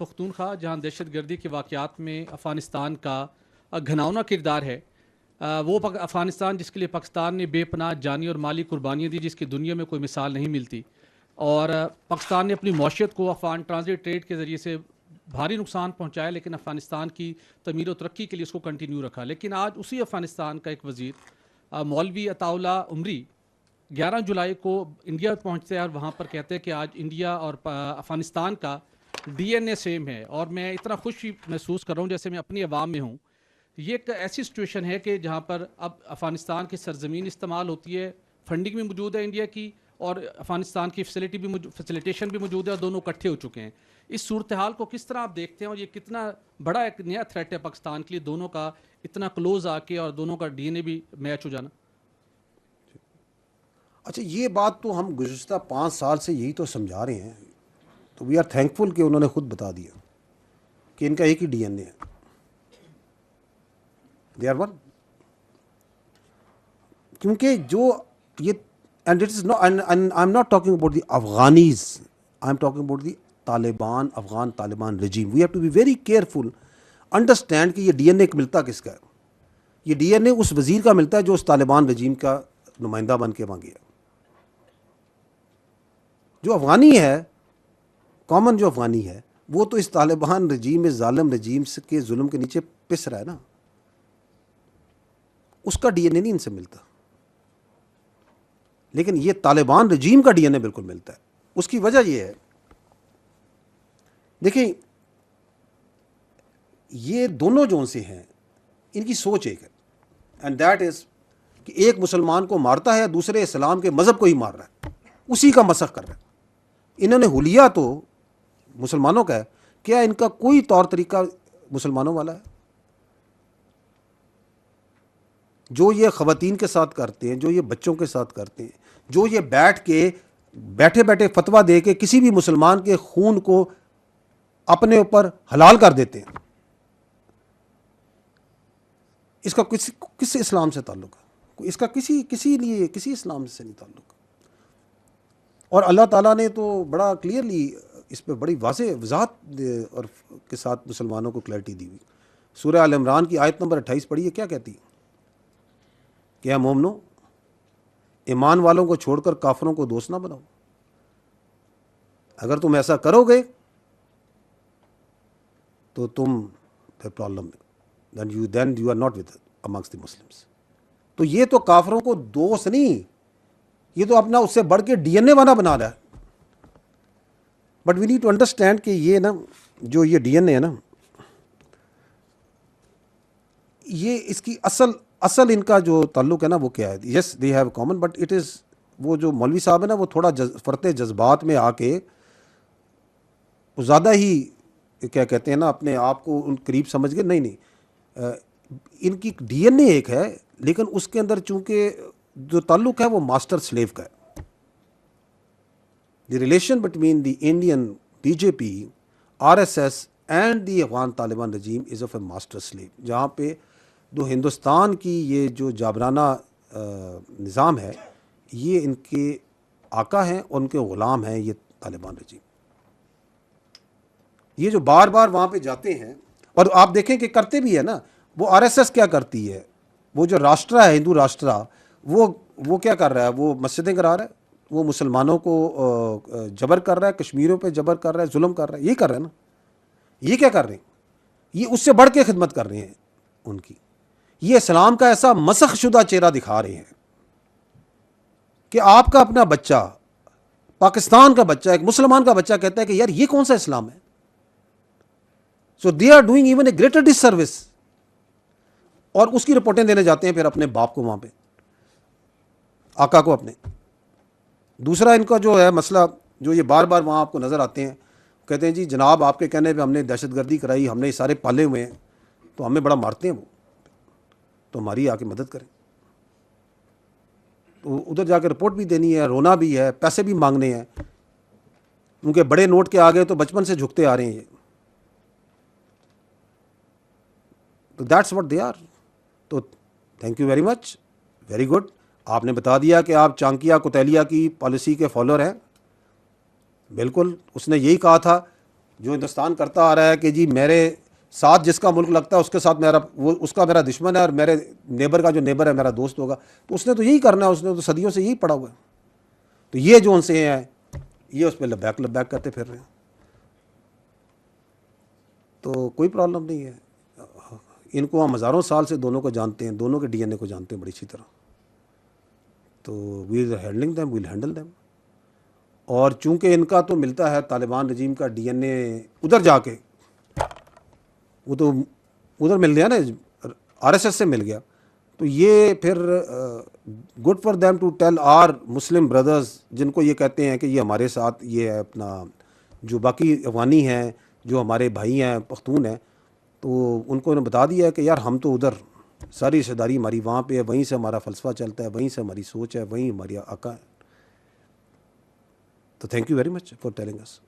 پختونخوا جہاں دہشت گردی کے واقعات میں افغانستان کا گھناؤنا کردار ہے. وہ افغانستان جس کے لیے پاکستان نے بے پناہ جانی اور مالی قربانیاں دی جس کی دنیا میں کوئی مثال نہیں ملتی, اور پاکستان نے اپنی معیشت کو افغان ٹرانزٹ ٹریڈ کے ذریعے سے بھاری نقصان پہنچایا, لیکن افغانستان کی تعمیر و ترقی کے لیے اس کو کنٹینیو رکھا. لیکن آج اسی افغانستان کا ایک وزیر مولوی عطا اللہ عمری 11 جولائی کو انڈیا پہنچتے ہیں اور وہاں پر کہتے ہیں کہ آج انڈیا اور افغانستان کا ڈی این اے سیم ہے, اور میں اتنا خوشی محسوس کر رہا ہوں جیسے میں اپنی عوام میں ہوں. یہ ایک ایسی سچویشن ہے کہ جہاں پر اب افغانستان کی سرزمین استعمال ہوتی ہے, فنڈنگ بھی موجود ہے انڈیا کی, اور افغانستان کی فیسیلیٹیشن بھی موجود ہے, اور دونوں اکٹھے ہو چکے ہیں. اس صورتحال کو کس طرح آپ دیکھتے ہیں, اور یہ کتنا بڑا ایک نیا تھریٹ ہے پاکستان کے لیے, دونوں کا اتنا کلوز آ کے اور دونوں کا ڈی این اے بھی میچ ہو جانا؟ اچھا, یہ بات تو ہم گزشتہ 5 سال سے یہی تو سمجھا رہے ہیں, تو وی آر تھینکفل کہ انہوں نے خود بتا دیا کہ ان کا ایک ہی ڈی این اے ہے, دے آر ون. کیونکہ جو یہ and it is no, I'm not talking about the Afghanis, I'm talking about the Taliban, Afghan Taliban regime. We have to be very careful, understand کہ یہ ڈی این اے ملتا کس کا ہے. یہ ڈی این اے اس وزیر کا ملتا ہے جو اس طالبان رجیم کا نمائندہ بن کے وہاں گیا. جو افغانی ہے, کامن جو افغانی ہے, وہ تو اس طالبان رجیم, اس ظالم رجیم کے ظلم کے نیچے پس رہا ہے نا, اس کا ڈی این اے نہیں ان سے ملتا. لیکن یہ طالبان رجیم کا ڈی این اے بالکل ملتا ہے. اس کی وجہ یہ ہے, دیکھیں یہ دونوں جو سے ہیں ان کی سوچ ایک ہے, اینڈ دیٹ از کہ ایک مسلمان کو مارتا ہے, دوسرے اسلام کے مذہب کو ہی مار رہا ہے, اسی کا مسخ کر رہا ہے. انہوں نے حلیہ تو مسلمانوں کا ہے, کیا ان کا کوئی طور طریقہ مسلمانوں والا ہے؟ جو یہ خواتین کے ساتھ کرتے ہیں, جو یہ بچوں کے ساتھ کرتے ہیں, جو یہ بیٹھے بیٹھے فتویٰ دے کے کسی بھی مسلمان کے خون کو اپنے اوپر حلال کر دیتے ہیں, اس کا کس اسلام سے تعلق ہے؟ اس کا کسی اسلام سے نہیں تعلق. اور اللہ تعالیٰ نے تو بڑا کلیئرلی اس پہ بڑی واضح وضاحت اور کے ساتھ مسلمانوں کو کلیئرٹی دی ہوئی. سورہ آل عمران کی آیت نمبر 28 پڑھیے, کیا کہتی ہے کہ اے مومنو, ایمان والوں کو چھوڑ کر کافروں کو دوست نہ بناؤ. اگر تم ایسا کرو گے تو تم پھر پرابلم میں, then you are not with amongst the Muslims. تو یہ تو کافروں کو دوست نہیں, یہ تو اپنا اس سے بڑھ کے ڈی این اے بنا رہا ہے. But we need to understand کہ یہ نا جو یہ ڈی این اے ہے نا, یہ اس کی اصل ان کا جو تعلق ہے نا وہ کیا ہے. Yes they have common, but it is وہ جو مولوی صاحب ہے نا وہ تھوڑا فرتے جذبات میں آ کے زیادہ ہی کیا کہتے ہیں نا اپنے آپ کو ان قریب سمجھ گئے. نہیں, ان کی ڈی این اے ایک ہے, لیکن اس کے اندر چونکہ جو تعلق ہے وہ ماسٹر سلیو کا ہے. The relation between the Indian B J P, R S S and the Afghan Taliban regime is of a master slave, جہاں پہ جو ہندوستان کی یہ جو جابرانہ نظام ہے یہ ان کے آقا ہیں اور ان کے غلام ہیں یہ طالبان رجیم. یہ جو بار بار وہاں پہ جاتے ہیں, اور آپ دیکھیں کہ کرتے بھی ہے نا, وہ آر ایس ایس کیا کرتی ہے, وہ جو راشٹرا ہے, ہندو راشٹرا, وہ کیا کر رہا ہے, وہ مسجدیں کرا رہا ہے, وہ مسلمانوں کو جبر کر رہا ہے, کشمیریوں پہ جبر کر رہا ہے, ظلم کر رہا ہے. یہ کر رہا ہے نا, یہ کیا کر رہے ہیں, یہ اس سے بڑھ کے خدمت کر رہے ہیں ان کی. یہ اسلام کا ایسا مسخ شدہ چہرہ دکھا رہے ہیں کہ آپ کا اپنا بچہ, پاکستان کا بچہ, ایک مسلمان کا بچہ کہتا ہے کہ یار یہ کون سا اسلام ہے. So they are doing even a greater disservice, اور اس کی رپورٹیں دینے جاتے ہیں پھر اپنے باپ کو وہاں پہ, آقا کو اپنے. دوسرا ان کا جو ہے مسئلہ جو یہ بار بار وہاں آپ کو نظر آتے ہیں, کہتے ہیں جی جناب آپ کے کہنے پہ ہم نے دہشت گردی کرائی, ہم نے یہ سارے پالے ہوئے ہیں, تو ہمیں بڑا مارتے ہیں وہ, تو ہماری آ کے مدد کریں. تو ادھر جا کے رپورٹ بھی دینی ہے, رونا بھی ہے, پیسے بھی مانگنے ہیں, کیونکہ بڑے نوٹ کے آگے تو بچپن سے جھکتے آ رہے ہیں یہ. تو دیٹس واٹ دے آر. تو thank you very much, very good. آپ نے بتا دیا کہ آپ چانکیا کوتیلیا کی پالیسی کے فالوور ہیں. بالکل, اس نے یہی کہا تھا جو ہندوستان کرتا آ رہا ہے کہ جی میرے ساتھ جس کا ملک لگتا ہے اس کے ساتھ اس کا میرا دشمن ہے اور میرے نیبر کا جو نیبر ہے میرا دوست ہوگا، تو اس نے تو یہی کرنا ہے، اس نے تو صدیوں سے یہی پڑھا ہوا ہے. تو یہ جو ان سے ہیں یہ اس پہ لبیک کرتے پھر رہے ہیں. تو کوئی پرابلم نہیں ہے. ان کو ہم ہزاروں سال سے دونوں کو جانتے ہیں، دونوں کے ڈی این اے کو جانتے ہیں بڑی اچھی طرح. تو we are handling them, well handle them. اور چونکہ ان کا تو ملتا ہے طالبان رجیم کا ڈی این اے ادھر جا کے، وہ تو ادھر مل گیا نا، آر ایس ایس سے مل گیا، تو یہ پھر good for them to tell our Muslim brothers جن کو یہ کہتے ہیں کہ یہ ہمارے ساتھ یہ ہے اپنا جو باقی افغانی ہیں جو ہمارے بھائی ہیں پختون ہیں، تو ان کو انہوں نے بتا دیا ہے کہ یار ہم تو ادھر ساری رشتہ داری ہماری وہاں پہ ہے، وہیں سے ہمارا فلسفہ چلتا ہے، وہیں سے ہماری سوچ ہے، وہیں ہماری آقا ہے. تو thank you very much for telling us.